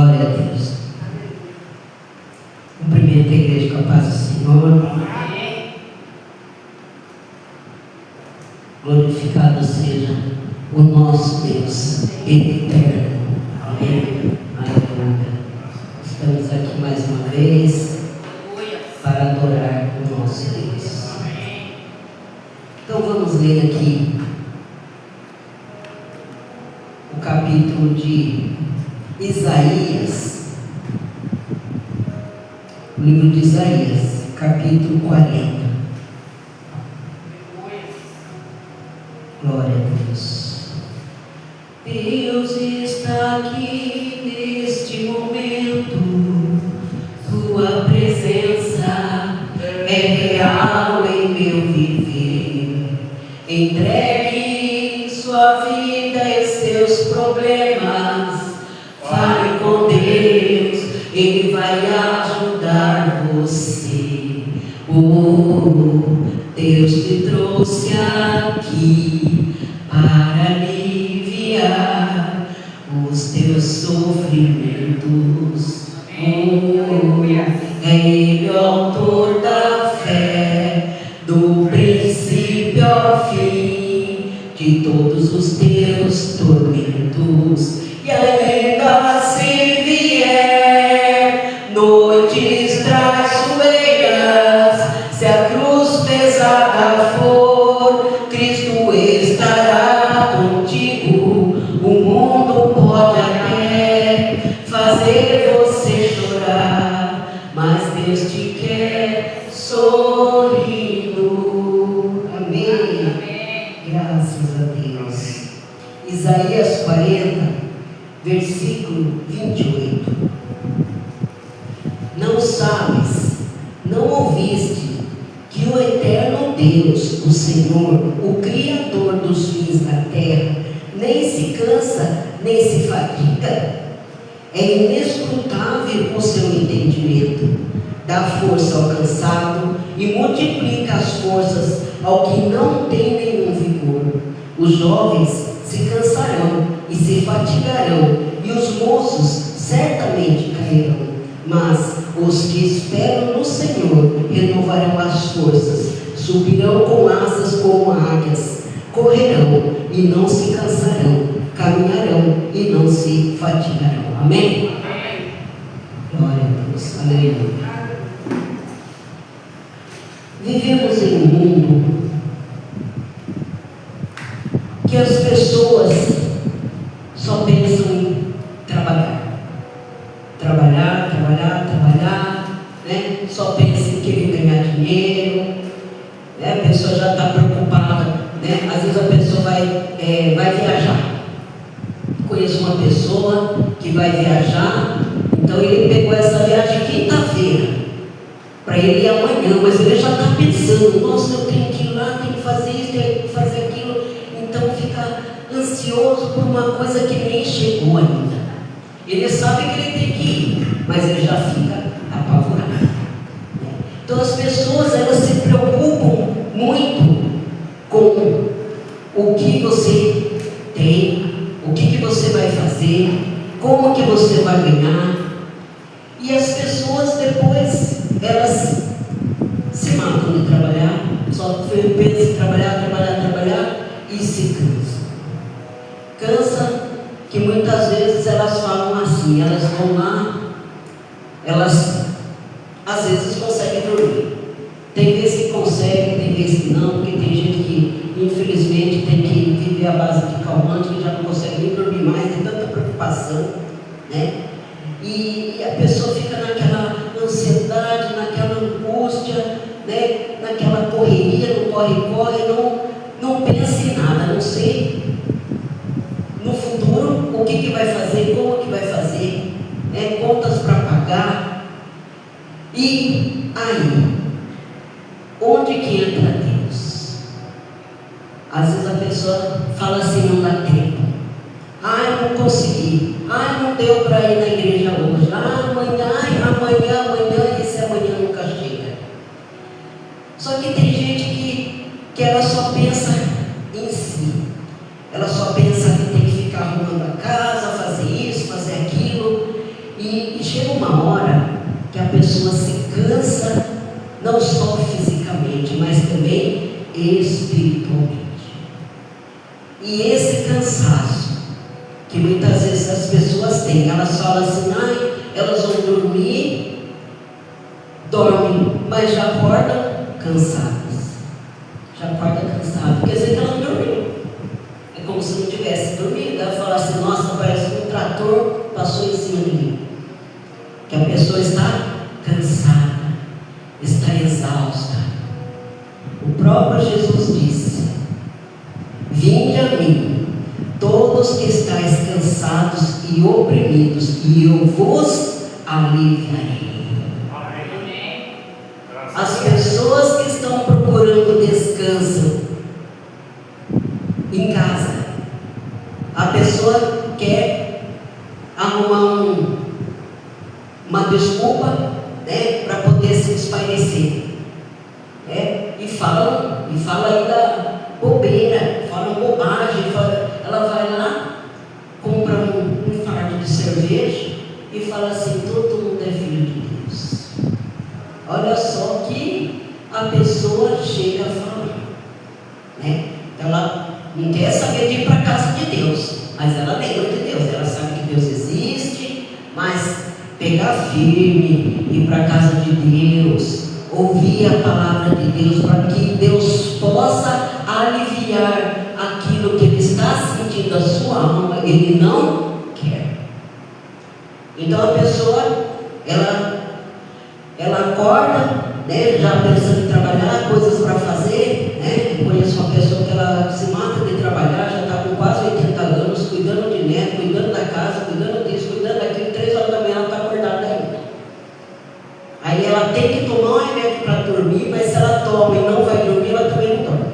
Glória a Deus. Cumprimento a igreja com a paz do Senhor. Glorificado seja o nosso Deus eterno. Amém. Aleluia. Estamos aqui mais uma vez para adorar o nosso Deus. Então vamos ler aqui o capítulo de Isaías, o livro de Isaías, capítulo 40. Glória a Deus. Deus está aqui neste momento, Sua presença é real em meu viver. Entregue sua vida e seus problemas, fale com Deus, Ele vai ajudar você. Deus te trouxe aqui para aliviar os teus sofrimentos. É Ele o autor da fé, do princípio ao fim, de todos os teus tormentos. E ainda se vier noites traiçoeiras, se a cruz pesada for, Cristo estará contigo. O mundo pode até fazer você chorar, mas Deus te quer sorrindo. Amém. Graças a Deus. Isaías 40, versículo 28. Não sabes, não ouviste que o eterno Deus, o Senhor, o Criador dos fins da terra, nem se cansa, nem se fadiga? É inescrutável o seu entendimento, dá força ao cansado e multiplica as forças ao que não tem nenhum vigor. Os jovens se cansarão e se fatigarão, e os moços certamente cairão. Mas os que esperam no Senhor renovarão as forças, subirão com asas como águias, correrão e não se cansarão, caminharão e não se fatigarão. Amém? Glória a Deus. Aleluia. Vivemos em um mundo que as pessoas só pensam em trabalhar, né? Só pensa em querer ganhar dinheiro, né? A pessoa já está preocupada, né? Às vezes a pessoa vai viajar. Conheço uma pessoa que vai viajar, então ele pegou essa viagem quinta-feira para ele ir amanhã, mas ele já está pensando: nossa, eu tenho que ir lá, tenho que fazer isso, tenho que fazer aquilo. Então fica ansioso por uma coisa que nem chegou ainda. Ele sabe que ele tem que ir, mas ele já fica apavorado. Então as pessoas, elas se preocupam muito com o que você tem, o que você vai fazer, como que você vai ganhar. E as pessoas depois, elas se matam de trabalhar, só pensam em trabalhar e se cansam. Cansa que muitas vezes elas falam assim, elas vão lá, elas às vezes conseguem dormir. Tem vezes que conseguem, tem vezes que não, porque tem gente que infelizmente tem que viver à base de calmante, que já não consegue nem dormir mais, tem tanta preocupação, né? E a pessoa fica naquela ansiedade, naquela angústia, né? Naquela correria, no corre-corre, não pensa em nada, não sei no futuro o que vai fazer, como que vai fazer, né? Contas para pagar. E aí, onde que entra Deus? Às vezes a pessoa fala assim: não dá tempo, não consegui, não deu para ir na igreja hoje, amanhã, e esse amanhã nunca chega. Só que tem gente que ela só pensa em si, ela só pensa que tem que ficar arrumando a casa, fazer isso, fazer aquilo, pessoa se cansa, não só fisicamente, mas também espiritualmente. E esse cansaço que muitas vezes as pessoas têm, elas falam assim, elas vão dormir, dormem, mas já acordam cansadas. Já acorda cansado, quer dizer que ela não dormiu. É como se não tivesse dormido. Ela fala assim, nossa, parece que um trator passou em cima de mim. Que a pessoa está cansada, está exausta. O próprio Jesus disse, vinde a mim, todos que estáis cansados e oprimidos, e eu vos aliviarei. As pessoas que estão procurando descanso em casa, a pessoa quer arrumar uma desculpa, né, para poder se espairecer, né, e fala ainda bobeira, fala bobagem, ela vai lá, compra um fardo de cerveja e fala assim, todo mundo é filho de Deus. Olha só que a pessoa chega a falar, né? Ela não quer saber de ir para a casa de Deus, mas ela lembra de Deus, ela sabe que Deus existe, mas pegar firme, ir para a casa de Deus, ouvir a palavra de Deus, para que Deus possa aliviar aquilo que ele está sentindo a sua alma, ele não quer. Então a pessoa, ela acorda, né, já pensando em trabalhar, coisas para fazer, né? Eu conheço uma pessoa que ela se mata de trabalhar, já está com quase 80 anos, cuidando de neto, cuidando da casa, cuidando disso, cuidando daquilo, 3 horas da manhã ela está acordada ainda. Aí ela tem que tomar um remédio para dormir, mas se ela toma e não vai dormir, ela também não dorme,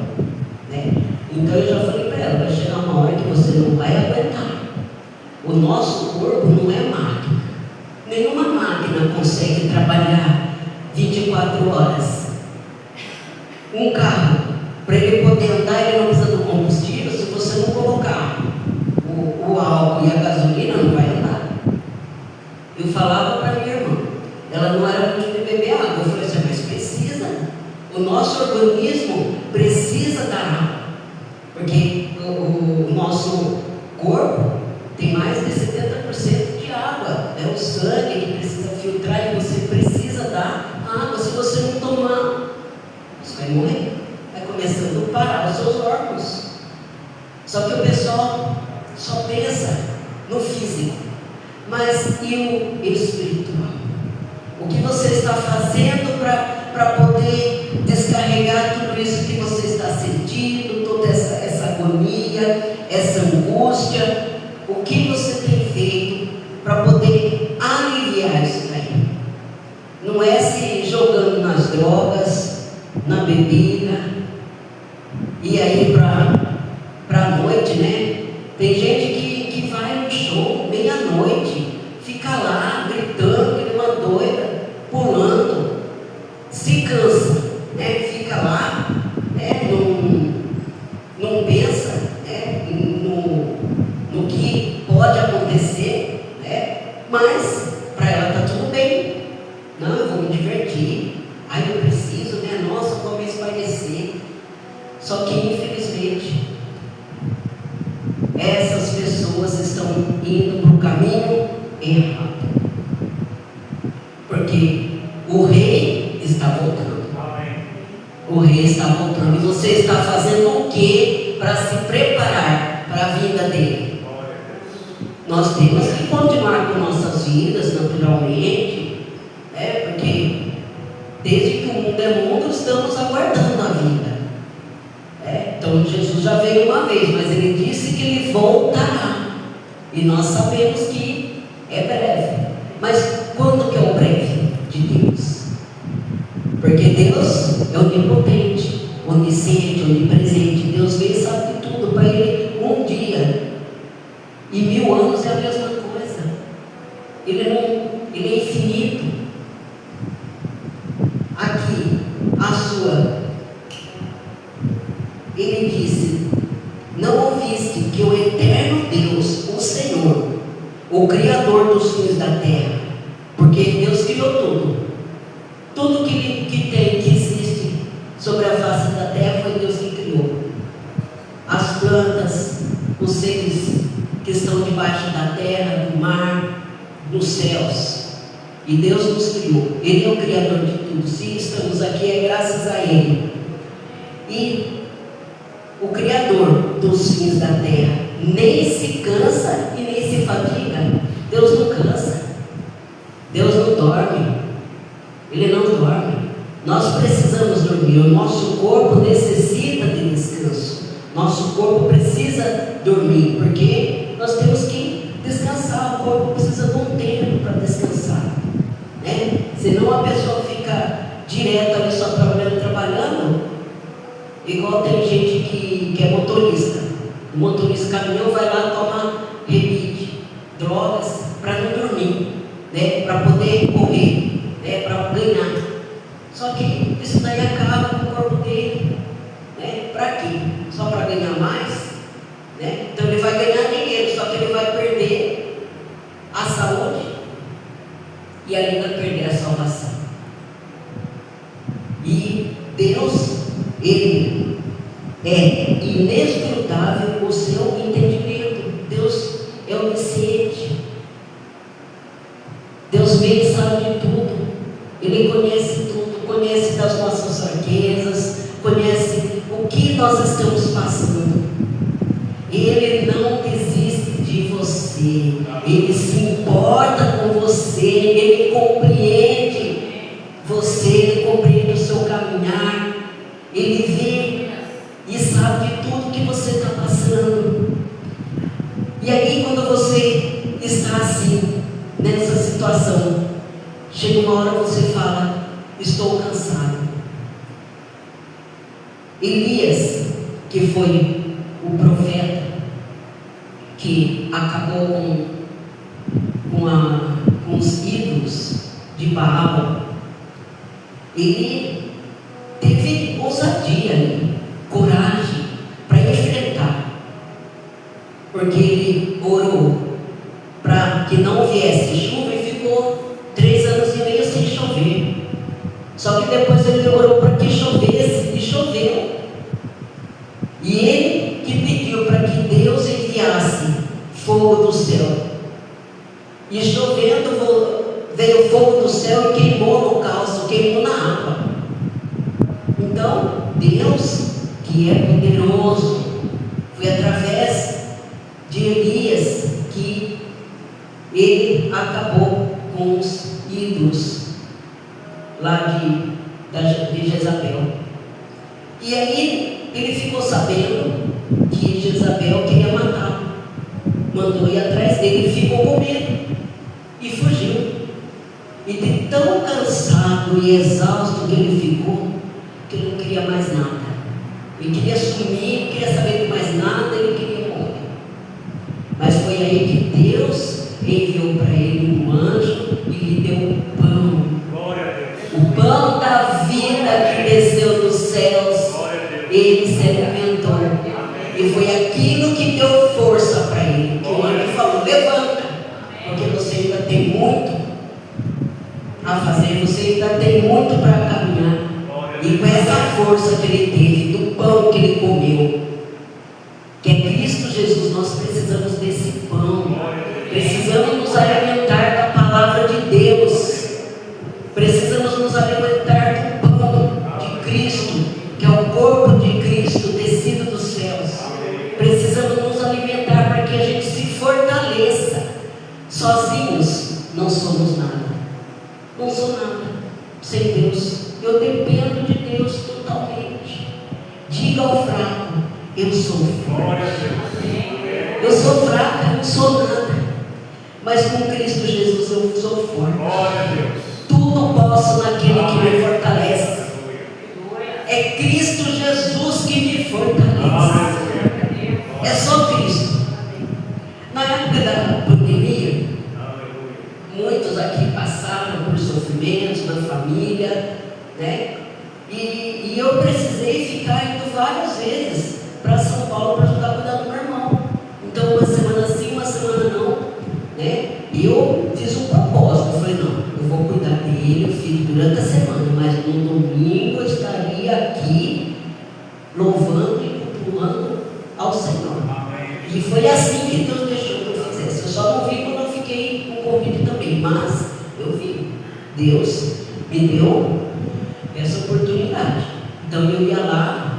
né? Então eu já falei para ela, vai chegar uma hora que você não vai aguentar. O nosso corpo não é máquina. Nenhuma máquina consegue trabalhar 24 horas. Um carro, para ele poder andar, ele não precisa do combustível. Se você não colocar o álcool e a gasolina, não vai andar. Eu falava para minha irmã, ela não era muito de beber água. Eu falei assim, mas precisa. O nosso organismo precisa da água, porque o nosso corpo tem mais de 70% de água. É o sangue que precisa filtrar e você precisa da água. Se você não tomar, você vai morrer. Vai começando a parar os seus órgãos. Só que o pessoal só pensa no físico, mas e o espiritual? O que você está fazendo para poder descarregar tudo isso que você está sentindo, toda essa agonia, essa angústia? O que você tem feito para poder aliviar isso daí? Não é se jogando nas drogas, na bebida, e aí para a noite, né? Tem gente que vai no show meia-noite, fica lá gritando, que uma doida, pulando, se cansa, né? Fica lá, né? Não pensa, né? No que pode acontecer, né? Mas para ela está tudo bem. Não, eu vou me divertir. Aí eu preciso, né? Nossa, eu vou me espairecer. Só que infelizmente essas pessoas estão indo para o caminho errado, porque o rei está voltando. O rei está voltando. E você está fazendo o que para se preparar para a vinda dele? Nós temos que continuar com nossas vidas naturalmente, né? Porque desde que o mundo é mundo, estamos aguardando a vida. Então Jesus já veio uma vez, mas ele disse que ele voltará. E nós sabemos que é breve. Mas quando que é o breve de Deus? Porque Deus é onipotente, onisciente, onipresente. Deus vê e sabe de tudo. Para ele, um dia e 1000 anos é a mesma coisa. Ele é infinito. Aqui, ele disse: não ouviste que o eterno Deus, o Senhor, o Criador dos fins da terra, porque Deus criou tudo, Tudo que tem, que existe sobre a face da terra foi Deus que criou. As plantas, os seres que estão debaixo da terra, do mar, dos céus. E Deus nos criou. Ele é o Criador de tudo. Se estamos aqui é graças a Ele. E o Criador dos fins da terra nem se cansa e nem se fadiga. Deus não cansa. Deus não dorme. Ele não dorme. Nós precisamos dormir. O nosso corpo necessita de descanso. Nosso corpo precisa dormir, porque nós temos que descansar. O corpo precisa de um tempo para descansar, né? Senão a pessoa fica direto ali só trabalhando, igual tem gente que é motorista. O motorista caminhão vai lá tomar rebite, drogas, para não dormir, né? Para poder correr, né? Para ganhar. Só que isso daí acaba com o corpo dele, né? Para quê? Só para ganhar mais, né? Então ele vai ganhar dinheiro, só que ele vai perder a saúde e ainda perder a salvação. E Deus, Ele é inescrutável o seu entendimento. Deus é onisciente. Deus vê e sabe de tudo. Ele conhece tudo, conhece das nossas fraquezas, conhece o que nós estamos passando. Ele não desiste de você. Ele se importa com você. Ele compreende você. Ele compreende o seu caminhar. Ele vê e sabe de tudo que você está passando. E aí, quando você está assim, nessa situação, chega uma hora você fala: estou cansado. Elias, que foi o profeta que acabou com os ídolos de Baal, ele teve ousadia, coragem para enfrentar, porque ele orou para que não viesse chuva e ficou 3 anos e meio sem chover. Só que depois ele orou para que chovesse e choveu. E ele que pediu para que Deus enviasse fogo do céu. E chovendo veio fogo do céu e queimou no holocausto, queimou na água. Então, Deus, que é poderoso, foi através de Elias que ele acabou com os ídolos lá de Jezabel. E aí ele ficou sabendo que Jezabel queria matá-lo. Mandou ir atrás dele, ele ficou com medo e fugiu. E de tão cansado e exausto que ele ficou, que ele não queria mais nada. Ele queria sumir, não queria saber de mais nada, ele queria morrer. Mas foi aí que Deus enviou para ele um anjo e lhe deu um pão. O pão da vida que desceu dos céus. Ele se alimentou. E foi aquilo que deu força para ele. Que o anjo falou: levanta, porque você ainda tem muito a fazer, você ainda tem muito para caminhar. E com essa força que ele teve, do pão que ele comeu, que é Cristo Jesus, nós precisamos desse pão. Precisamos nos alimentar da palavra de Deus. Precisamos nos alimentar do pão de Cristo, que é o corpo de Cristo descido dos céus. Precisamos nos alimentar para que a gente se fortaleça. Sozinhos não somos nada. Não sou nada sem Deus. Eu dependo de Deus totalmente. Diga ao fraco: eu sou forte. Eu sou fraca, não sou nada. Mas com Cristo Jesus eu sou forte. Tudo posso naquele que me fortalece. É Cristo Jesus que me fortalece. É só Cristo. Na época da pandemia, muitos aqui passaram por sofrimentos na família, né? E eu precisei ficar indo várias vezes para São Paulo para ajudar a cuidar do meu irmão. Então, uma semana sim, uma semana não, né? E eu fiz um propósito. Eu falei: não, eu vou cuidar dele, filho, durante a semana. no domingo eu estaria aqui louvando e cultuando ao Senhor. E foi assim que Deus deixou que eu fizesse. Eu só não vi quando eu fiquei com convite também, mas eu vi. Deus me deu essa oportunidade. Então eu ia lá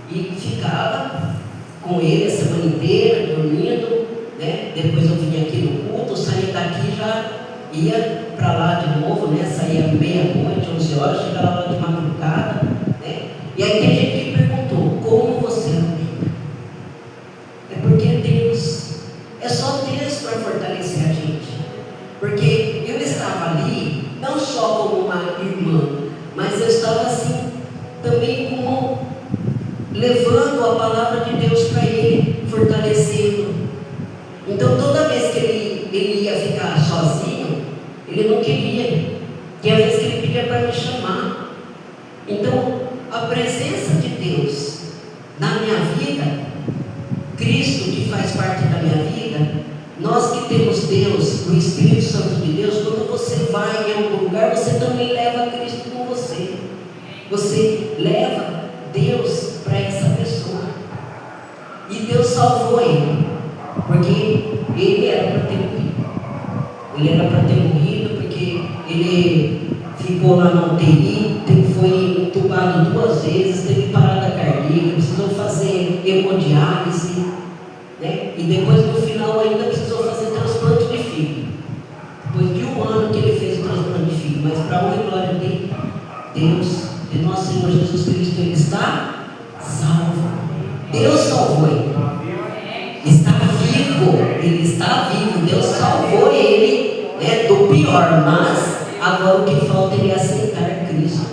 e ficava com ele a semana inteira, dormindo, né? Depois eu vinha aqui no culto, saía daqui já ia para lá de novo, né? Saía meia-noite, 11 horas, chegava lá de madrugada, né? E aí tem gente que perguntou, como você aguenta? É porque Deus, é só Deus para fortalecer a gente. Porque eu estava ali, não só como uma irmã, mas eu estava assim, também como levando a palavra de Deus para ele, fortalecendo. Então toda vez que ele ia ficar sozinho, ele não queria. Tinha vezes que ele pedia para me chamar. Então a presença de Deus na minha vida, Cristo que faz parte da minha vida, nós que temos Deus, o Espírito Santo de Deus, quando você vai em algum lugar, você também leva Cristo com você. Você leva Deus para essa pessoa. E Deus salvou ele, porque ele era para ter morrido. Ele era para ter morrido porque ele ficou lá na UTI, foi entubado 2 vezes, teve parada cardíaca, precisou fazer hemodiálise, né? E depois no final ainda precisou fazer transplante de fígado. Depois de 1 ano que ele fez o transplante de fígado, mas para a honra e glória de Deus, de nosso Senhor Jesus Cristo, ele está salvo. Deus salvou ele. Está vivo. Ele está vivo. Deus salvou ele, né, do pior. Mas agora o que falta é ele aceitar Cristo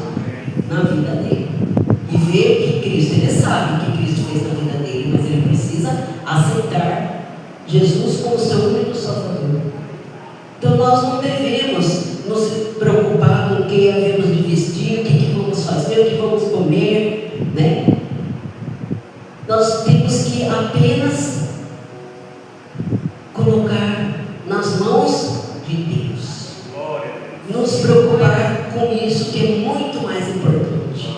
na vida dele. E ver que Cristo, ele sabe o que Cristo fez na vida dele, mas ele precisa aceitar Jesus como seu único Salvador. Então nós não devemos nos preocupar com o que havemos de vestir, o que vamos fazer, o que vamos comer, né? Nós temos que apenas colocar nas mãos de Deus, nos preocupar com isso que é muito mais importante.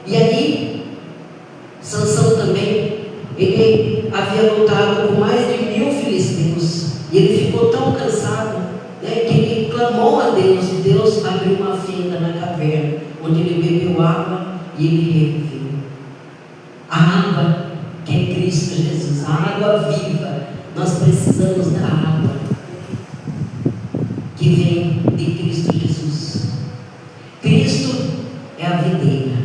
E aí Sansão também, ele havia lutado com mais de 1000 filisteus, e ele ficou tão cansado, né, que ele clamou a Deus, e Deus abriu uma fenda na caverna, onde ele bebeu água e ele reviveu. A água que é Cristo Jesus, a água viva. Nós precisamos da água que vem de Cristo Jesus. Cristo é a videira,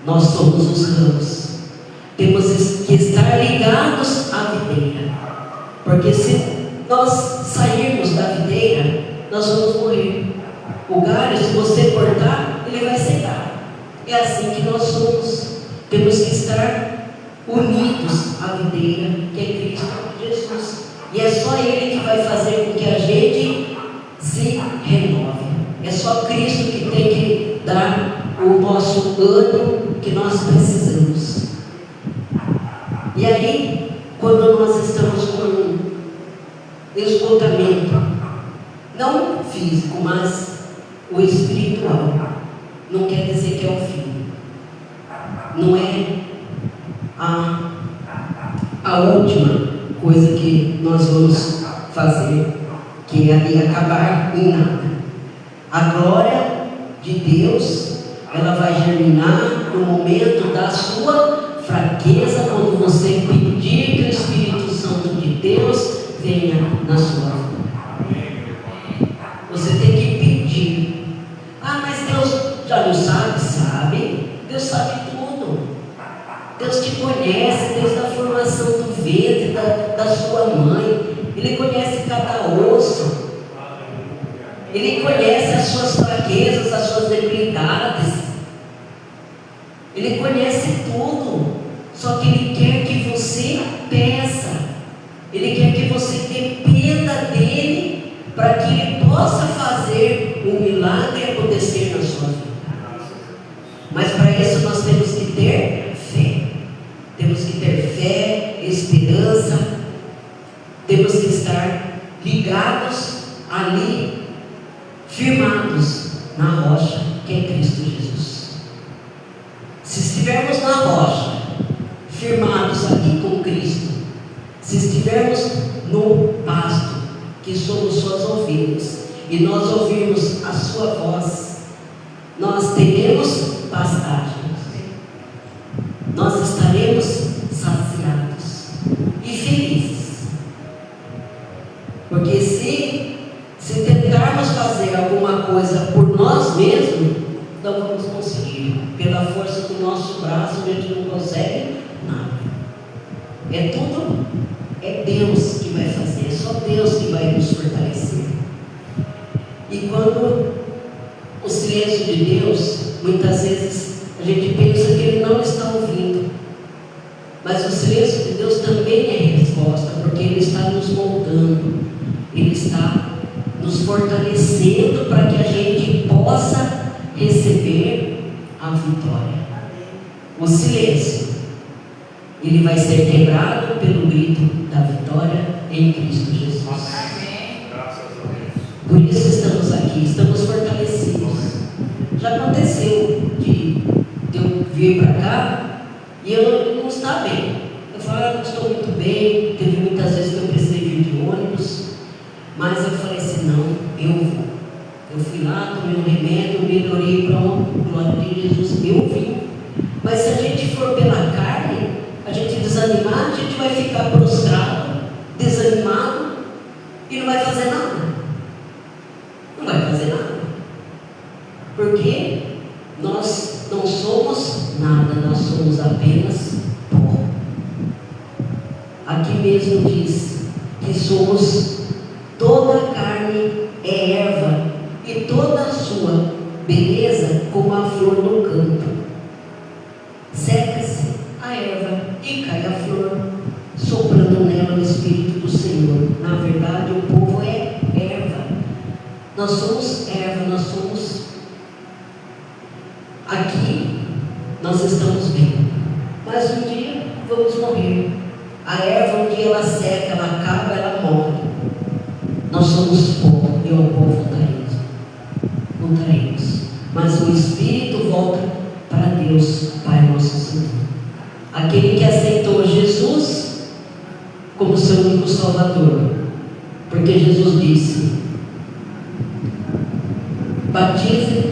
nós somos os ramos. Temos que estar ligados à videira, porque se nós sairmos da videira, nós vamos morrer. O galho, se você cortar, ele vai secar. É assim que nós somos. Temos que estar unidos à videira, que é Cristo Jesus. E é só Ele que vai fazer com que a gente se renove. É só Cristo que tem que dar o nosso ânimo que nós precisamos. E aí, quando nós estamos com esgotamento, não físico, mas o espiritual, não quer dizer que é o fim. Não é a última coisa que nós vamos fazer, que é ali acabar em nada. A glória de Deus, ela vai germinar no momento da sua fraqueza, quando você pedir que o Espírito Santo de Deus venha na sua vida. Você tem que pedir. Mas Deus já não sabe? Sabe. Deus sabe tudo. Deus te conhece desde a formação do ventre da sua mãe. Ele conhece cada osso. Ele conhece as suas fraquezas, as suas debilidades. Ele conhece tudo. Só que Ele quer que você peça. Ele quer que você dependa dEle, para que Ele possa fazer um milagre acontecer na sua vida. Mas para isso nós temos que ter fé. Temos que ter fé, esperança. Temos que estar ligados ali, firmados na rocha. que é Cristo Jesus. Se estivermos na rocha, firmados aqui com Cristo, se estivermos no pasto, que somos suas ovelhas, e nós ouvirmos a sua voz, nós teremos pastagem, nós estaremos saciados e felizes. Porque se tentarmos fazer alguma coisa por nós mesmos, não vamos conseguir. Pela força do nosso braço, a gente não consegue nada. É Deus que vai fazer, é só Deus que vai nos fortalecer. E quando o silêncio de Deus, muitas vezes a gente pensa que Ele não está ouvindo, mas o silêncio de Deus também é resposta, porque Ele está nos moldando, Ele está nos fortalecendo para que a gente possa receber a vitória. O silêncio, ele vai ser quebrado pelo grito da vitória em Cristo Jesus. Amém. Graças a Deus. Por isso estamos aqui, estamos fortalecidos. Já aconteceu de eu vir para cá e eu não estar bem. Eu falo, não estou muito bem. Teve muitas vezes que eu precisei vir de ônibus, mas eu falei assim, não, eu vou. Eu fui lá, tomei um remédio, melhorei, pronto, glória a Jesus, eu vim. Mas se a gente for pela carne, a gente desanimar, a gente vai ficar prostrado, desanimado e não vai fazer nada. Não vai fazer nada. Porque nós não somos nada, nós somos apenas pó. Aqui mesmo diz que somos, toda a carne é erva, e toda a sua beleza como a flor do campo. Seca-se a erva e cai a flor, soprando nela o Espírito do Senhor. Na verdade, o povo é erva. Nós somos erva, nós somos. Aqui, nós estamos bem. Mas um dia vamos morrer. A erva, um dia ela seca, ela acaba, ela morre. Nós somos pó e ao pó voltaremos. Mas o Espírito volta para Deus, Pai nosso Senhor. Aquele que aceitou Jesus como seu único Salvador. Porque Jesus disse: batize,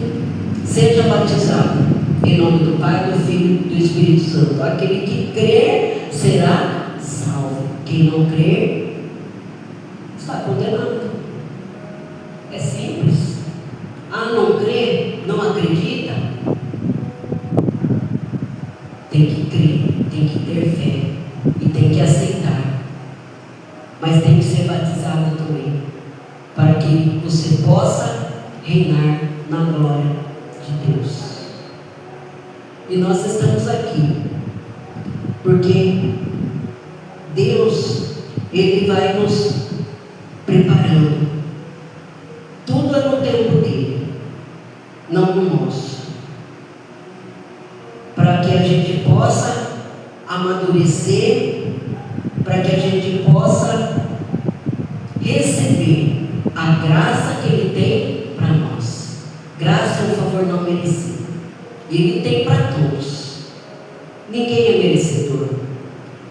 seja batizado em nome do Pai, do Filho e do Espírito Santo. Aquele que crer será salvo. Quem não crer está condenado. É simples. Não crê, não acredita, tem que crer, tem que ter fé e tem que aceitar, mas tem que ser batizado também, para que você possa reinar na glória de Deus. E nós estamos aqui porque Deus, Ele vai nos preparando. Tudo é no tempo dele, não no nosso, para que a gente possa amadurecer, para que a gente possa receber a graça que Ele tem para nós. Graça é um favor não merecido, e Ele tem para todos. Ninguém é merecedor,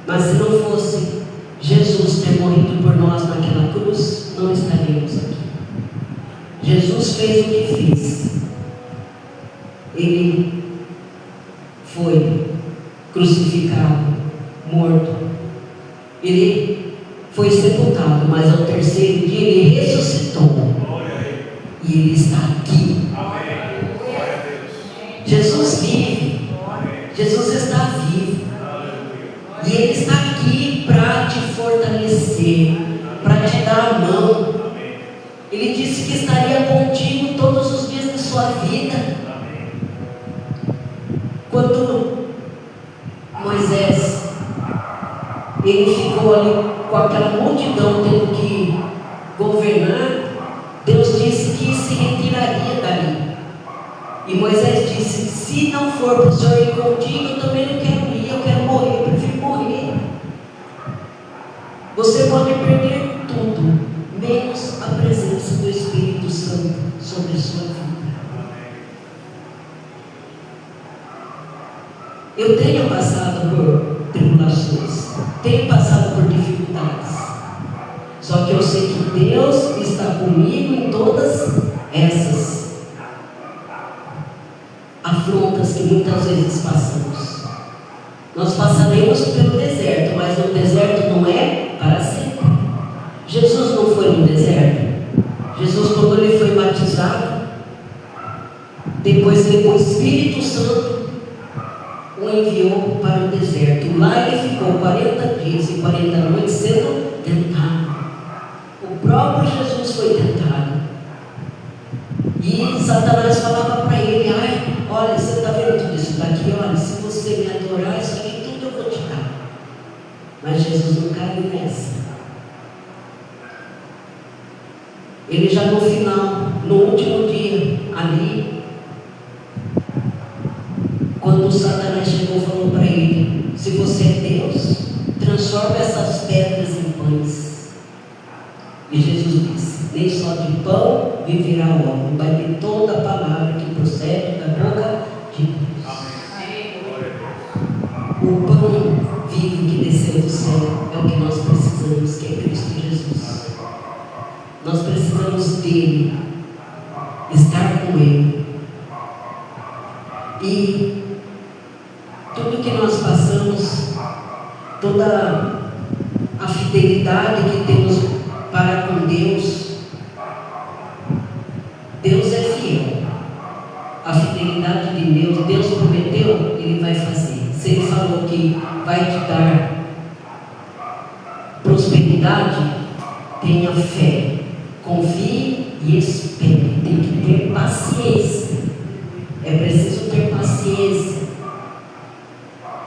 mas se não fosse Jesus ter morrido por nós naquela cruz, não estaríamos aqui. Jesus fez o que fez. Ele foi crucificado, morto. Ele foi sepultado, mas ao terceiro dia Ele ressuscitou. E Ele está aqui. Jesus vive. Jesus está vivo. E Ele está aqui para te fortalecer, para te dar a mão. Ele disse que estaria contigo todos os dias de sua vida. Quando Moisés, ele ficou ali com aquela multidão tendo que governar, Deus disse que se retiraria dali. E Moisés disse: se não for para o Senhor ir contigo, eu também não quero ir, eu quero morrer, eu prefiro morrer. Você pode perder tudo, menos a presença do Espírito Santo sobre a sua vida. tenho passado por tribulações, tenho passado por dificuldades. Só que eu sei que Deus está comigo em todas essas afrontas que muitas vezes passamos. Nós passaremos pelo deserto, mas o deserto não é para sempre. Jesus não foi no deserto. Jesus, quando ele foi batizado, depois o Espírito Santo o enviou para o deserto. Lá ele ficou 40 dias e 40 noites sendo tentado. O próprio Jesus foi tentado. E Satanás falava para ele: ai, olha, você está vendo tudo isso daqui? Olha, se você me adorar, isso aqui tudo eu vou te dar. Mas Jesus não caiu nessa. Ele já no final, no último dia, ali, quando Satanás chegou e falou para ele: se você é Deus, transforma essas pedras em pães. E Jesus disse: nem só de pão viverá o homem, vai ter toda a palavra que procede da boca de Deus. O pão vivo que desceu do céu é o que nós precisamos, que é Cristo Jesus. Nós precisamos dele, estar com ele. E tudo que nós passamos, toda a fidelidade que temos para com Deus, Deus é fiel. A fidelidade de Deus, Deus prometeu, Ele vai fazer. Se Ele falou que vai te dar prosperidade, tenha fé, confie e espere. Tem que ter paciência. É preciso ter paciência,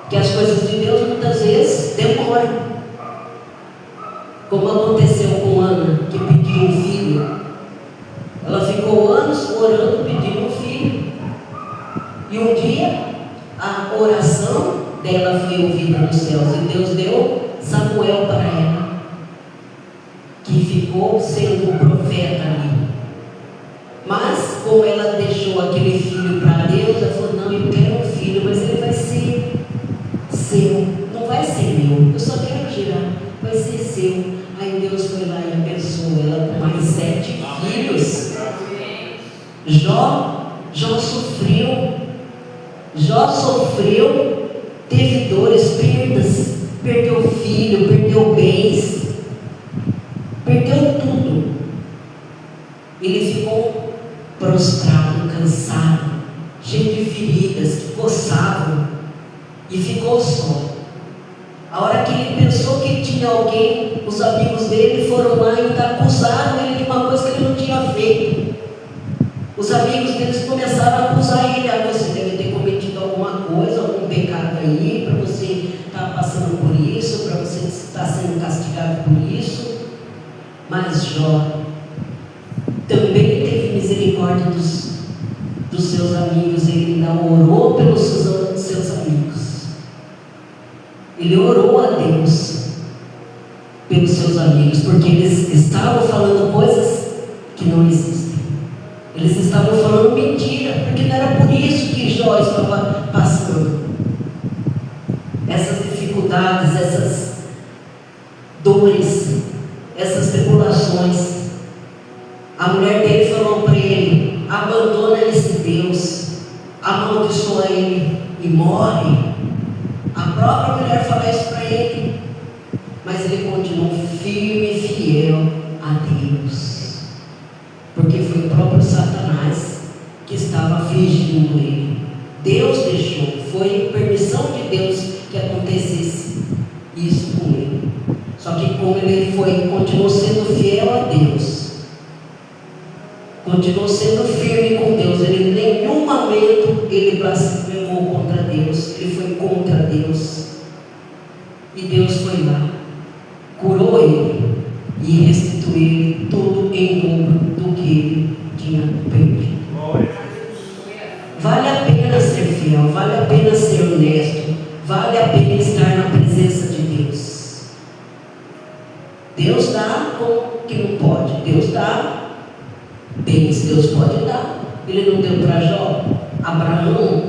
porque as coisas de Deus muitas vezes demoram. Como aconteceu com Ana, que pediu um filho. Ela ficou anos orando, pedindo um filho. E um dia, a oração dela foi ouvida nos céus. E Deus deu Samuel para ela, que ficou sendo um profeta ali. Mas, como ela deixou aquele filho para Deus, ela falou: não, eu quero um filho, mas ele vai ser seu, não vai ser meu. Eu só quero tirar, vai ser seu. Aí Deus foi lá e abençoou ela com mais 7 filhos. Jó sofreu, teve dores, perdas, perdeu filho, perdeu bens, perdeu tudo. Ele ficou prostrado, cansado, cheio de feridas que coçavam, e ficou só. A hora que ele pensou que tinha alguém, os amigos dele foram lá e acusaram ele de uma coisa que ele não tinha feito. Os amigos deles começaram a acusar ele: ah, você deve ter cometido alguma coisa, algum pecado aí, para você estar passando por isso, para você estar sendo castigado por isso. Mas Jó também teve misericórdia dos seus amigos. Ele ainda orou pelos seus amigos. Ele orou a Deus pelos seus amigos, porque eles estavam falando coisas que não existem. Eles estavam falando mentira, porque não era por isso que Jó estava passando essas dificuldades, essas dores, essas tribulações. A mulher dele falou para ele: abandona esse Deus, amaldiçoa ele e morre. A própria mulher fala isso para ele, mas ele continuou firme e fiel a Deus, porque foi o próprio Satanás que estava afligindo ele. Deus deixou, foi permissão de Deus que acontecesse isso com ele. Só que como ele continuou sendo fiel a Deus, continuou sendo firme com Deus, ele em nenhum momento ele blasfemou contra Deus, ele foi contra Deus. E Deus foi lá, curou ele e restituiu ele tudo em dobro do que ele tinha perdido. Vale a pena ser fiel, vale a pena ser honesto, vale a pena estar na presença de Deus. Deus dá com que não pode, Deus dá bens, Deus pode dar. Ele não deu para Jó, Abraão,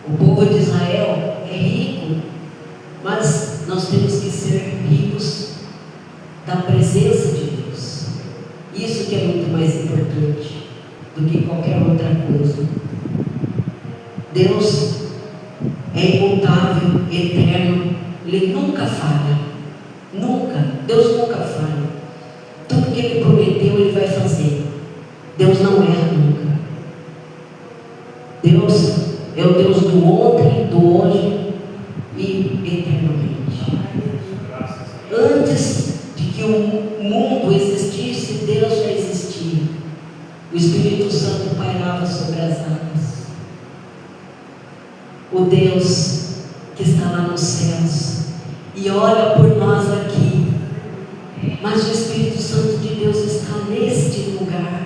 o povo de Israel. eterno, Ele nunca falha. Nunca. Deus nunca falha. Tudo que Ele prometeu, Ele vai fazer. Deus não erra nunca. Deus é o Deus do ontem, do hoje e eternamente. Antes de que o mundo existisse, Deus já existia. O Espírito Santo pairava sobre as águas. O Deus que está lá nos céus e olha por nós aqui. Mas o Espírito Santo de Deus está neste lugar.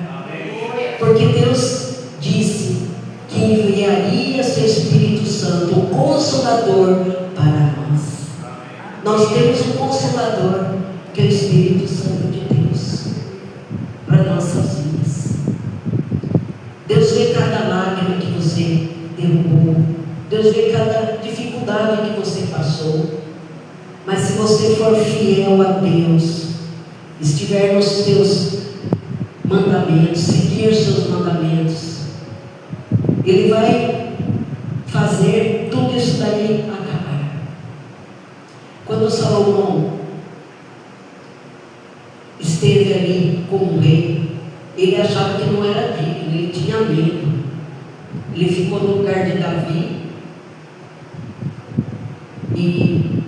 Porque Deus disse que enviaria seu Espírito Santo, o Consolador, para nós. Nós temos um Consolador, que é o Espírito Santo de Deus, para nossas vidas. Deus vê cada lágrima que você derrubou. Deus vê cada dificuldade que você passou. Mas se você for fiel a Deus, estiver nos seus mandamentos, seguir os seus mandamentos, Ele vai fazer tudo isso daí acabar. Quando Salomão esteve ali como rei, ele achava que não era digno, ele tinha medo. Ele ficou no lugar de Davi e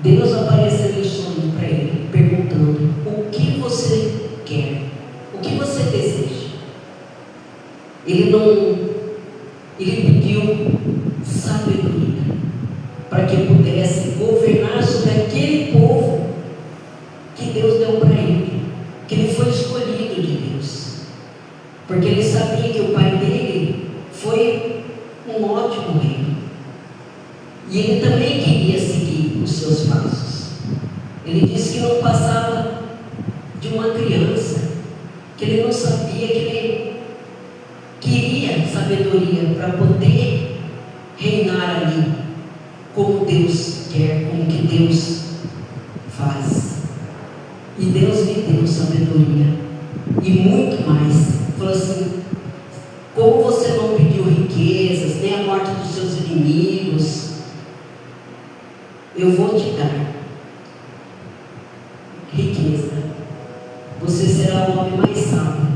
Deus apareceu em sonho para ele, perguntando: o que você quer? O que você deseja? Ele pediu sabedoria para que pudesse governar sobre aquele povo que Deus deu para ele, que ele foi escolhido de Deus, porque ele sabia que o pai dele foi um ótimo rei e ele também queria seguir os seus passos. Ele disse que não passava de uma criança, que ele não sabia, que ele queria sabedoria para poder reinar ali como Deus quer, como que Deus faz. E Deus lhe deu sabedoria e muito mais. Falou assim: como você não pediu riquezas, nem a morte dos seus inimigos, eu vou te dar riqueza. Você será o homem mais sábio,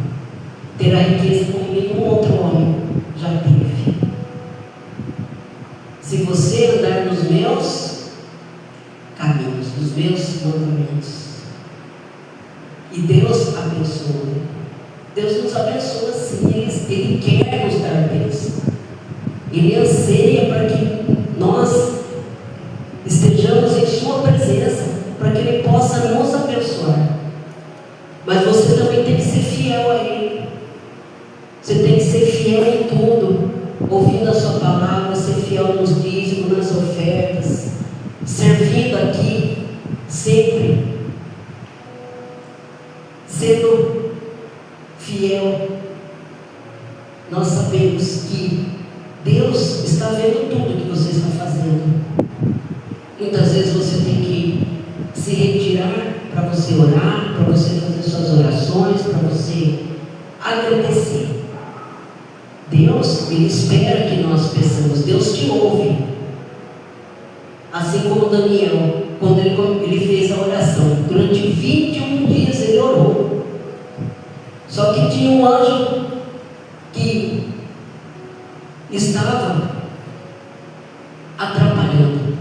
terá riqueza como nenhum outro homem já teve. Se você andar nos meus caminhos, nos meus mandamentos. E Deus abençoa. Deus nos abençoa sim. Ele quer nos dar bênção. Ele anseia para que nós estejamos em sua presença, para que Ele possa nos abençoar. Mas você também tem que ser fiel a Ele. Você tem que ser fiel em tudo, ouvindo a sua palavra, ser fiel nos dízimos, nas ofertas, servindo aqui, sempre, sendo fiel. Nós sabemos que Deus está vendo tudo que você está fazendo. Muitas vezes você tem que se retirar para você orar, para você fazer suas orações, para você agradecer. Deus, Ele espera que nós peçamos. Deus te ouve. Assim como Daniel, quando ele fez a oração, durante 21 dias ele orou. Só que tinha um anjo que estava atrapalhando.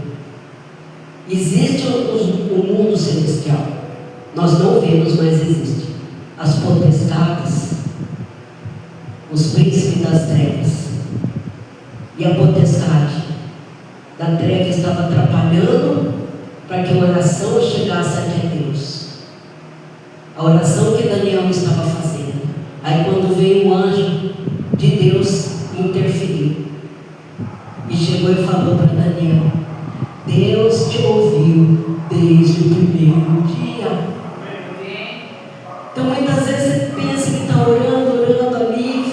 Existe o mundo celestial. Nós não vemos, mas existe. As potestades, os príncipes das trevas. E a potestade da treva estava atrapalhando para que a oração chegasse até Deus. A oração que Daniel estava fazendo. Aí quando veio o anjo de Deus, interferiu. E chegou e falou para Daniel: Deus te ouviu desde o primeiro dia. Então muitas vezes você pensa que está orando ali,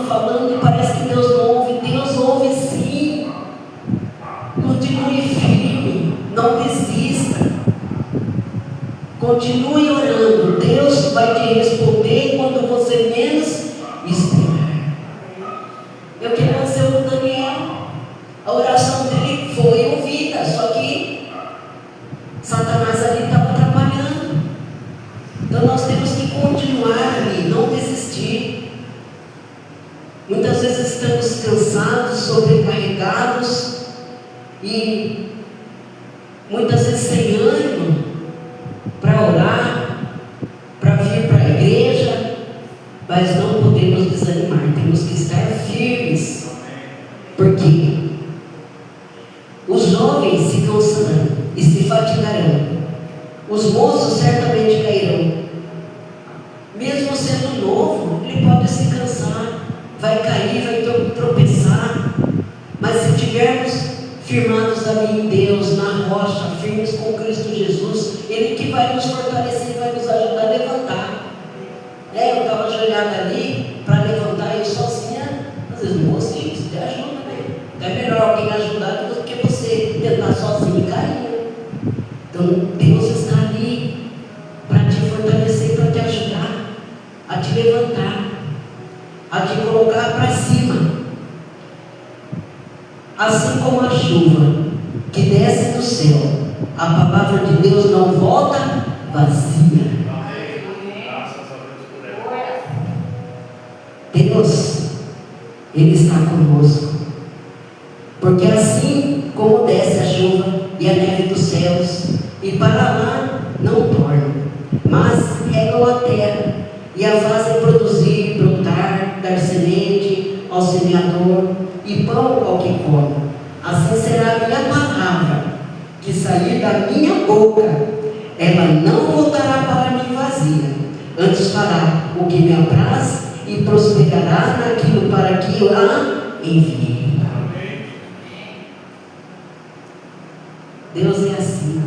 falando, e parece que Deus não ouve. Deus ouve sim. Continue firme, não desista. Continue orando. Deus vai te responder quando você menos esperar. É o que aconteceu com Daniel. A oração dele foi ouvida, só que Satanás ali estava atrapalhando. Então nós temos que continuar ali, não desistir. Muitas vezes estamos cansados, sobrecarregados e muitas vezes sem ânimo para orar, para vir para a igreja, mas não podemos desanimar, temos que estar firmes, porque os jovens se cansarão e se fatigarão, os moços certamente cairão. Mesmo sendo novo, ele pode se cansar, vai cair, vai tropeçar, mas se tivermos firmados ali em Deus, na rocha, firmes com Cristo Jesus, Ele que vai nos fortalecer, vai nos ajudar a levantar. Eu estava ajoelhada ali para levantar, eu sozinha, às vezes não consigo, você ajuda, né? É melhor alguém ajudar do que você tentar sozinho e cair. Então Deus está ali para te fortalecer, para te ajudar, a te levantar, a te colocar para cima. Assim como a chuva que desce do céu, a palavra de Deus não volta vazia. Deus, Ele está conosco, porque assim como desce a chuva e a neve dos céus, e para lá não torna, mas regam a terra e a fazem produzir, brotar, dar semente ao semeador e pão ao que come, assim será a minha palavra que sair da minha boca, ela não voltará para mim vazia, antes fará o que me apraz e prosperará naquilo para que eu a enviei. Deus é assim,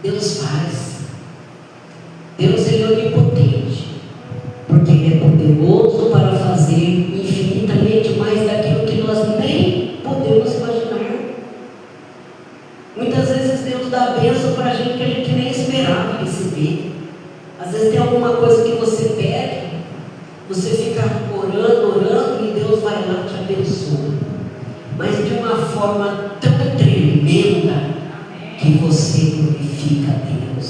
Deus faz, Deus é onipotente, porque Ele é poderoso para fazer infinitamente mais daquilo que nós nem podemos imaginar. Muitas vezes Deus dá bênção para a gente que a gente nem esperava receber. Às vezes tem alguma coisa que você pede, você fica orando e Deus vai lá e te abençoa, mas de uma forma tão tremenda que você glorifica a Deus,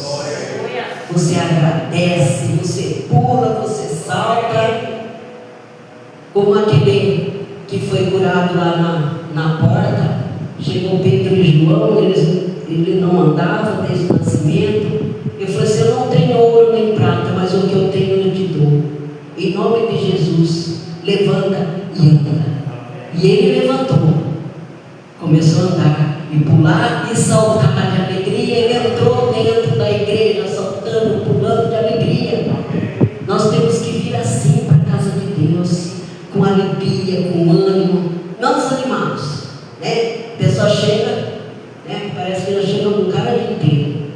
você agradece, você pula, você salta, como aquele que foi curado lá na porta. Chegou Pedro e João, ele não andava desde o nascimento. Ele falou assim: eu não tenho ouro nem prata, mas o que eu tenho eu te dou. Em nome de Jesus, levanta e anda. E ele levantou, começou a andar e pular e saltar de alegria. Ele entrou dentro da igreja, saltando, pulando de alegria. Nós temos que vir assim para a casa de Deus, com alegria, com ânimo, não desanimados, né? A pessoa chega, né? Parece que ela chega com cara de inteiro.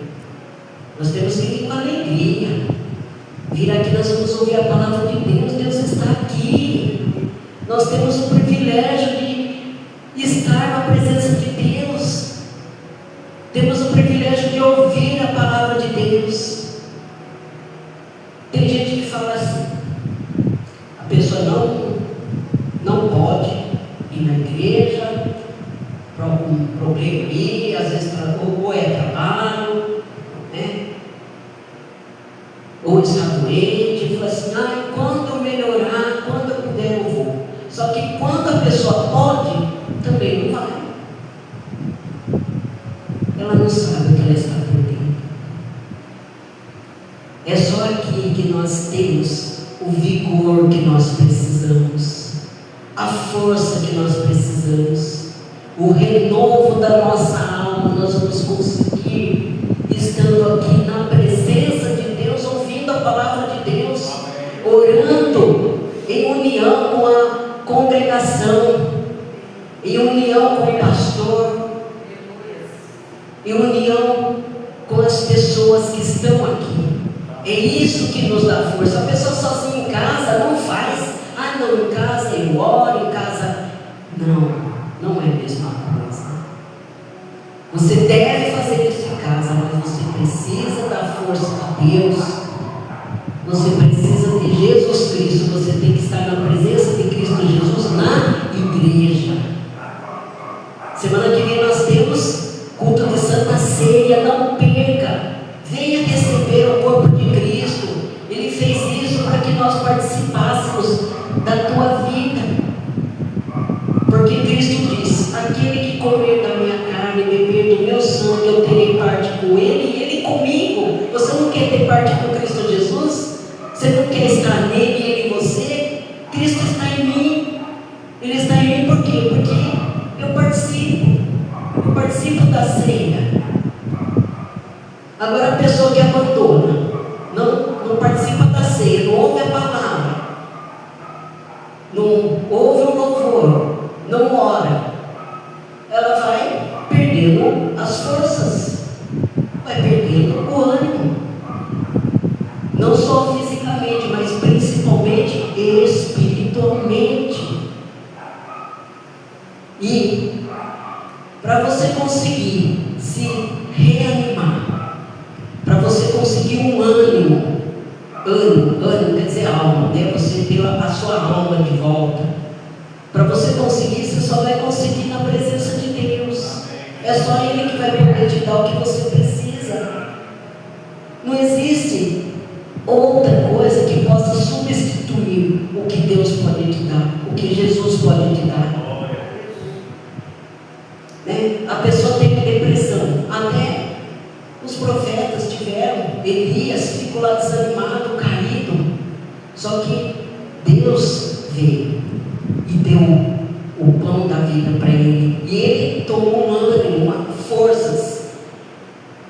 Nós temos que vir com alegria. Vir aqui, nós vamos ouvir a palavra de Deus. Deus está aqui. Nós temos o privilégio de estar na presença de Deus. Temos o privilégio de ouvir a palavra de Deus. Tem gente que fala assim: a pessoa não pode ir na igreja para algum problema ali, às vezes ou é trabalho, né? Ou está doente, e fala assim: quando eu melhorar, quando eu puder eu vou. Só que quando a pessoa pode, também não vai. Ela não sabe o que ela está perdendo. É só aqui que nós temos o vigor que nós precisamos, a força que nós precisamos, o renovo da nossa alma. Nós vamos conseguir estando aqui na presença de Deus, ouvindo a palavra de Deus, orando em união com a congregação, em união com o pastor, em união com as pessoas que estão aqui. É isso que nos dá força. A pessoa sozinha em casa não faz. Não, em casa eu oro, em casa. Não é a mesma coisa. Você deve fazer isso em casa, mas você precisa da força de Deus. Você precisa de Jesus Cristo. Você tem que estar na presença de Cristo Jesus na igreja. Semana que vem nós temos culto de Santa Ceia, não perca. Venha receber o corpo de Cristo. Ele fez isso para que nós participássemos da tua vida. Porque Cristo diz: aquele que comer da minha carne e beber do meu sangue, eu terei parte com ele e ele comigo. Você não quer ter parte com Cristo Jesus? Você não quer estar nele e ele em você? Cristo está em mim. Ele está em mim por quê? Porque eu participo da ceia. Agora a pessoa que abandona, não participa da ceia, não ouve a palavra, não ouve o louvor, não ora, ela vai perdendo as forças, vai perdendo o ânimo, não só fisicamente, mas principalmente espiritualmente. E para você conseguir se reanimar, para você conseguir um ânimo quer dizer alma, né? Você ter a sua alma de volta. Para você conseguir, você só vai conseguir na presença de Deus. É só Ele que vai poder te dar o que você precisa. Não existe outra coisa que possa substituir o que Deus pode te dar, o que Jesus pode te dar. Né? A pessoa tem depressão. Até os profetas tiveram. Elias ficou lá desanimado, caído. Só que Deus veio e deu o pão da vida para ele. E ele tomou um ânimo, forças.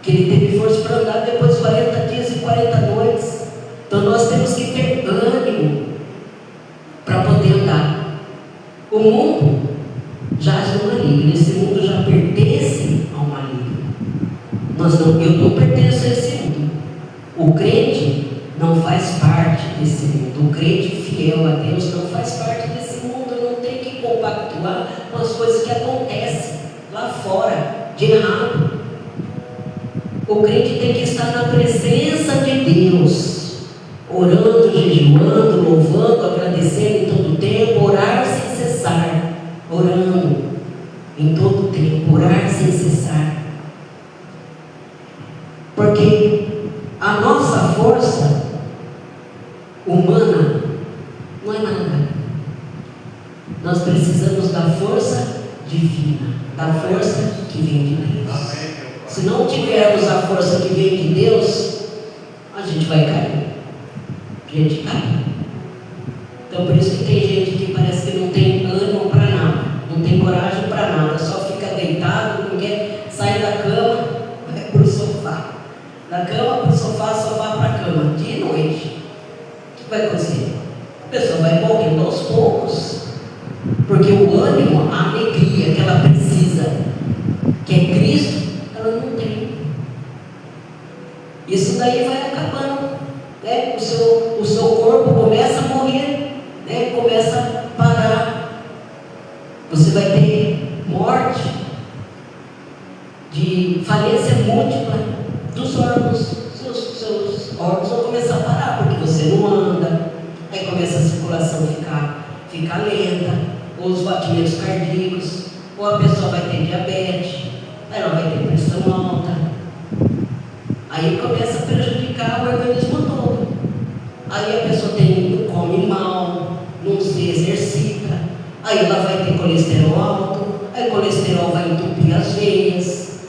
Que ele teve força para andar depois de 40 dias e 40 noites. Então nós temos que ter ânimo para poder andar. O mundo jaz no maligno. Esse mundo já pertence ao maligno. Eu não pertenço a esse mundo. O crente não faz parte desse mundo. O crente fiel a Deus não faz parte desse mundo. Não tem que compactuar com as coisas que acontecem lá fora de errado. O crente tem que estar na presença de Deus, orando, jejuando, louvando, agradecendo em todo tempo, orar sem cessar, orando em todo tempo, orar sem cessar. Porque a nossa força humana não é nada. Nós precisamos da força divina, da força que vem de Deus. Se não tivermos a força que vem de Deus, a gente vai cair. A gente cai. Então por isso que tem gente que parece que não tem ânimo para nada, não tem coragem para nada, só fica deitado, porque sai da cama, vai para o sofá. Da cama para o sofá, sofá para a cama, dia e noite. O que vai acontecer? A pessoa vai morrendo aos poucos. Porque o ânimo, a alegria que ela precisa, que é Cristo, ela não tem. Isso daí vai acabando, né? O seu corpo começa a morrer, né? Começa a parar. Você vai ter morte, de falência múltipla dos órgãos. Seus órgãos vão começar a parar, porque você não anda, aí começa a circulação ficar lenta, ou os batimentos cardíacos, ou a pessoa vai ter diabetes, aí ela vai ter pressão alta, aí começa a prejudicar o organismo todo. Aí a pessoa não come mal, não se exercita, aí ela vai ter colesterol alto, aí o colesterol vai entupir as veias,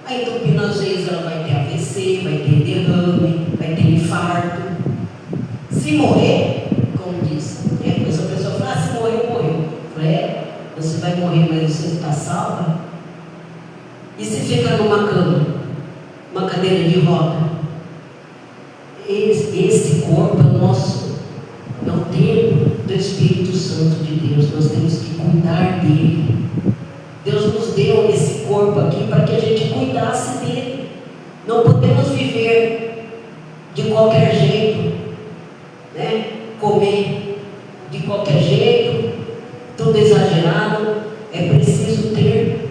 aí entupindo as veias ela vai ter AVC, vai ter derrame, vai ter infarto. Se morrer, como diz, depois a pessoa fala, se morreu, morreu. Você vai morrer, mas você está salva? E se ficar numa cama, uma cadeira de roda? Esse corpo é nosso, é o templo do Espírito Santo de Deus. Nós temos que cuidar dele. Deus nos deu esse corpo aqui para que a gente cuidasse dele. Não podemos viver de qualquer jeito, né? Comer de qualquer jeito, tudo exagerado. É preciso ter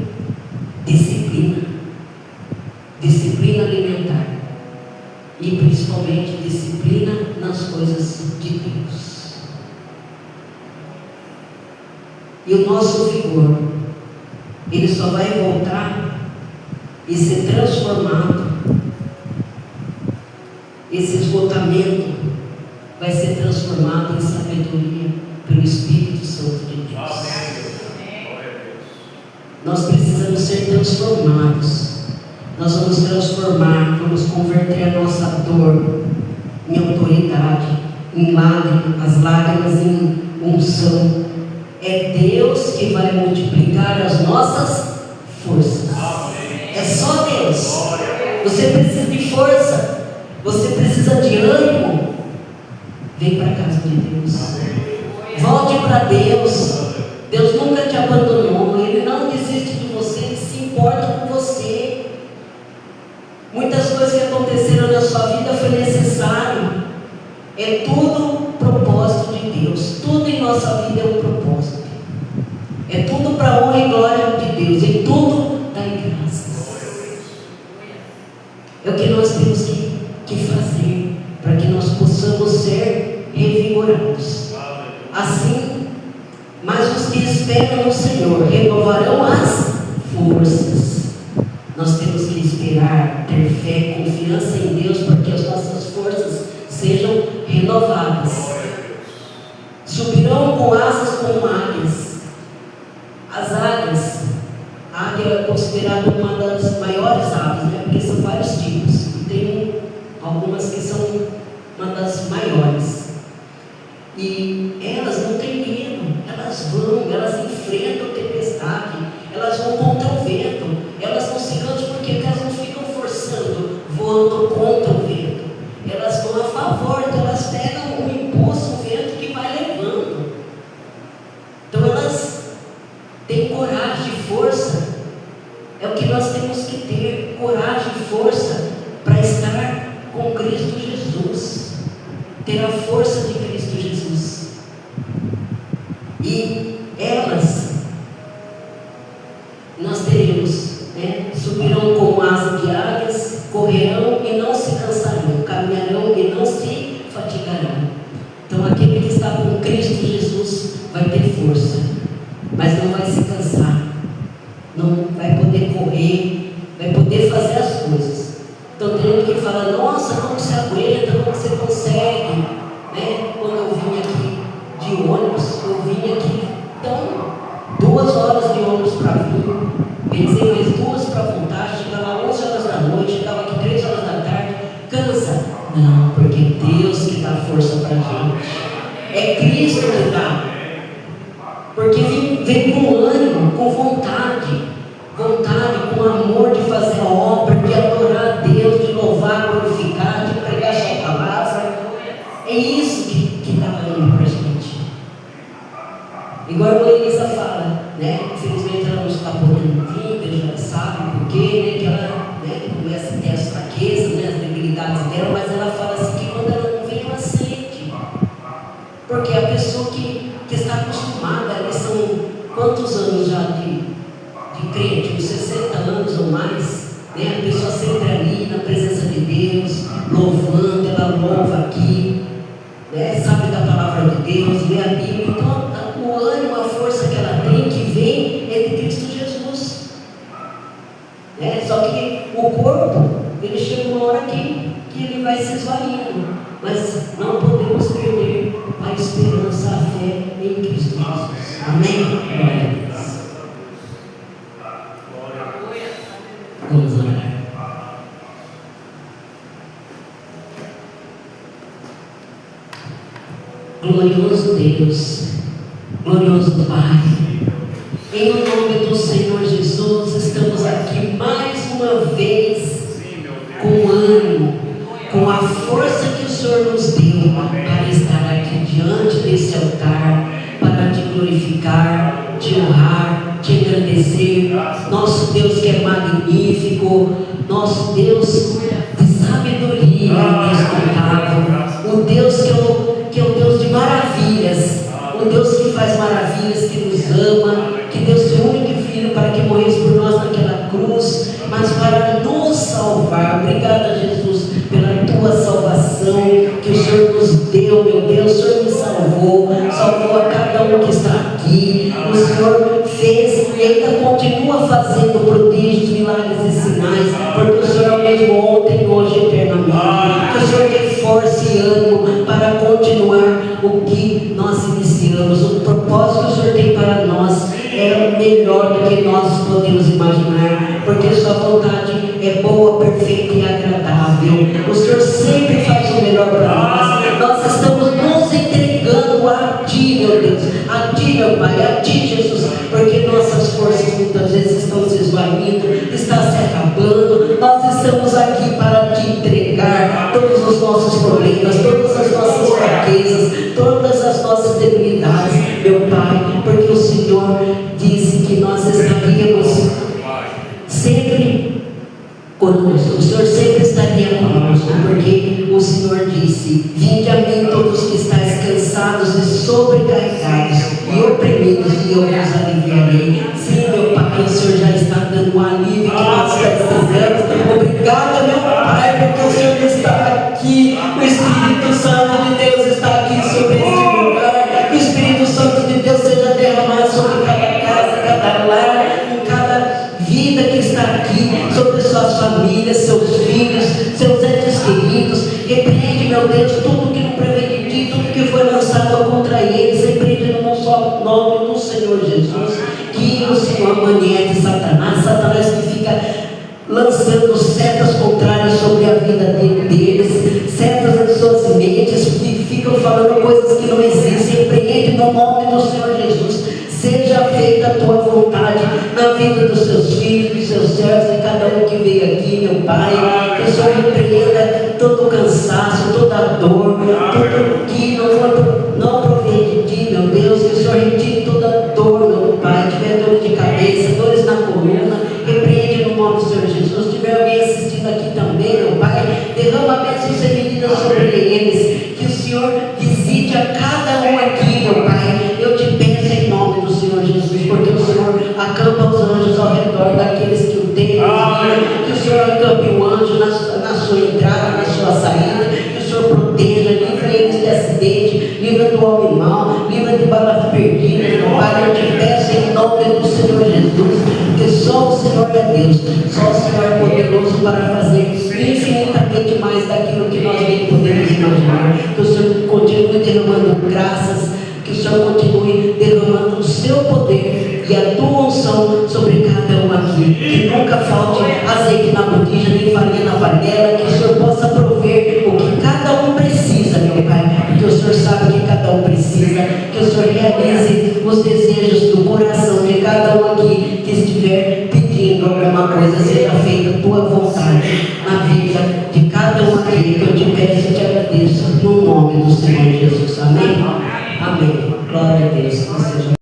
disciplina alimentar e principalmente disciplina nas coisas de Deus. E o nosso vigor ele só vai voltar e ser transformado. Esse esgotamento vai ser transformado em sabedoria pelo Espírito Santo de Deus. Nós precisamos ser transformados. Nós vamos transformar, vamos converter a nossa dor em autoridade, em lágrimas, as lágrimas em unção. É Deus que vai multiplicar as nossas forças. É só Deus. Você precisa de força, você precisa de ânimo. Vem para a casa de Deus. Volte para Deus. Deus nunca te abandonou. Ele não desiste de você, Ele se importa com você. Muitas coisas que aconteceram na sua vida foi necessário. É tudo propósito de Deus. Tudo em nossa vida é um propósito. É tudo para a honra e glória de Deus. Em tudo dá graças. É o que nós temos que fazer para que nós possamos ser revigorados. Assim, mas os que esperam no Senhor renovarão as forças. Nós temos que esperar, ter fé, confiança em Deus, para que as nossas forças sejam renovadas. Subirão com asas como águias. As águias, a águia é considerada uma das maiores aves, né? Porque são vários tipos. E tem algumas que são uma das maiores. E elas não têm medo, elas enfrentam a tempestade, elas vão contra o vento, elas não se cansam porque elas não ficam forçando, voando contra o vento, elas vão a favor, então elas pegam o impulso, o vento que vai levando. Então elas têm coragem e força, é o que nós temos que ter, coragem e força para estar com Cristo Jesus, ter a força de Cristo Jesus. E elas, nós teremos, subirão como asa de águias, correrão e não se cansarão, caminharão e não se fatigarão. Então aquele que está com Cristo Jesus vai ter força, mas não vai se cansar, não vai poder correr, vai poder fazer as coisas. Então tem gente que fala, nossa, como você aguenta, como você consegue, né? Quando eu vim aqui de ônibus, eu vim aqui, então 2 horas de ônibus para vir, pensei mais 2 para voltar, chegava lá 11 horas da noite, chegava aqui 3 horas da tarde, cansa? Não, porque Deus que dá força para a gente, é Cristo que dá, porque vem com ânimo, com vontade, com amor de fazer a obra, de adorar a Deus, de louvar, glorificar, de pregar a sua palavra. É isso que dá ânimo para a gente. Igual a irmã Elisa fala, né? Infelizmente ela não está podendo vir, Deus já sabe por quê, né? Que ela, né, começa a ter as fraquezas, né, as debilidades dela, mas ela fala assim que quando ela não vem, ela sente. Porque a pessoa que está acostumada, eles são quantos anos já de crente, uns 60 anos ou mais, né? A pessoa sempre ali na presença de Deus, louvando, ela louva aqui, né? Sabe da palavra de Deus, lê a Bíblia. Então o ânimo, a força que ela tem, que vem, é de Cristo Jesus, né? Só que o corpo, ele chega uma hora que ele vai se esvaindo, mas não podemos perder a esperança, a fé em Cristo Jesus. Amém? Vamos orar. Glorioso Deus, glorioso Pai, em nome do Senhor Jesus, estamos aqui mais uma vez com ânimo, com a força que o Senhor nos deu para estar aqui diante desse altar, para te glorificar, te honrar, te engrandecer. Nosso Deus que é magnífico, nosso Deus de sabedoria inesgotável, o Deus que é o Deus de maravilhas, o Deus que faz maravilhas, que nos ama, que deu seu único filho para que morresse por nós naquela cruz, mas para nos salvar. Obrigada, Jesus, pela tua salvação que o Senhor nos deu, meu Deus. O Senhor me salvou a cada um que está aqui. O Senhor fez e ainda continua fazendo prodígios, milagres e sinais, porque o Senhor é o mesmo ontem, hoje e eternamente. Que o Senhor dê força e ânimo para continuar o que nós iniciamos. O propósito que o Senhor tem para nós é melhor do que nós podemos imaginar, porque Sua vontade é boa, perfeita e agradável. O Senhor sempre faz o melhor para nós. Nós estamos nos entregando a Ti, meu Deus, a Ti, meu Pai, a Ti, Jesus, porque nossas forças muitas vezes estão se esvaindo, está se acabando. Nós estamos aqui para Te entregar todos os nossos problemas, todas as nossas fraquezas, todas as nossas debilidades, meu Pai, porque o Senhor disse que nós estaríamos sempre conosco. O Senhor sempre estaria conosco, porque o Senhor disse: vinde a mim todos que estáis cansados e sobrecarregados e oprimidos, e eu vos aliviarei. Sim, meu Pai, o Senhor já está dando um alívio que nós precisamos. Obrigado, meu Pai, porque o Senhor está aqui. O Espírito Santo de Deus está aqui sobre esse lugar. Que o Espírito Santo de Deus seja derramado sobre cada casa, cada lar, em cada vida que está aqui, sobre suas famílias, seus filhos, seus entes queridos. Repreende, meu Deus, tudo que não provém de Ti, tudo que foi lançado contra eles. Repreende no só nome do Senhor Jesus. Que o Senhor maniete Satanás, Satanás que fica lançando setas contrárias sobre a vida deles, setas em suas mentes, que ficam falando coisas que não existem. Repreende no nome do Senhor Jesus. Seja feita a Tua vontade na vida dos Seus filhos, dos Seus servos, de cada um que veio aqui, meu Pai. Que o Senhor repreenda todo o cansaço, toda a dor, tudo que não provém de Ti, meu Deus. Que o Senhor retire toda a dor, meu Pai. Tiver dor de cabeça, dores na coluna, repreende no nome do Senhor Jesus. Se tiver alguém assistindo aqui também, meu Pai, derrama bênçãos femininas sobre eles. Que o Senhor visite a cada um aqui, meu Pai. Eu te peço em nome do Senhor Jesus, porque o Senhor acampa os anjos ao redor daqueles que o temem. Que o Senhor acampe o anjo na sua entrada, na sua saída. Que o Senhor proteja, livre eles de acidente, livre do homem mau, livre de balas perdidas, meu Pai. Eu te peço em nome do Senhor Jesus, porque só o Senhor é Deus, só o Senhor é poderoso para fazer infinitamente mais daquilo que nós nem podemos imaginar. Que o Senhor continue derramando graças, que o Senhor continue derramando o Seu poder e a Tua unção sobre cada um aqui. Que nunca falte azeite na botija, nem farinha na panela. Que o Senhor possa prover o que cada um precisa, meu Pai, porque o Senhor sabe o que cada um precisa. Que o Senhor realize os desejos do coração de cada um aqui que estiver pedindo alguma coisa. Seja feita a Tua vontade na vida de cada um aqui. Que eu te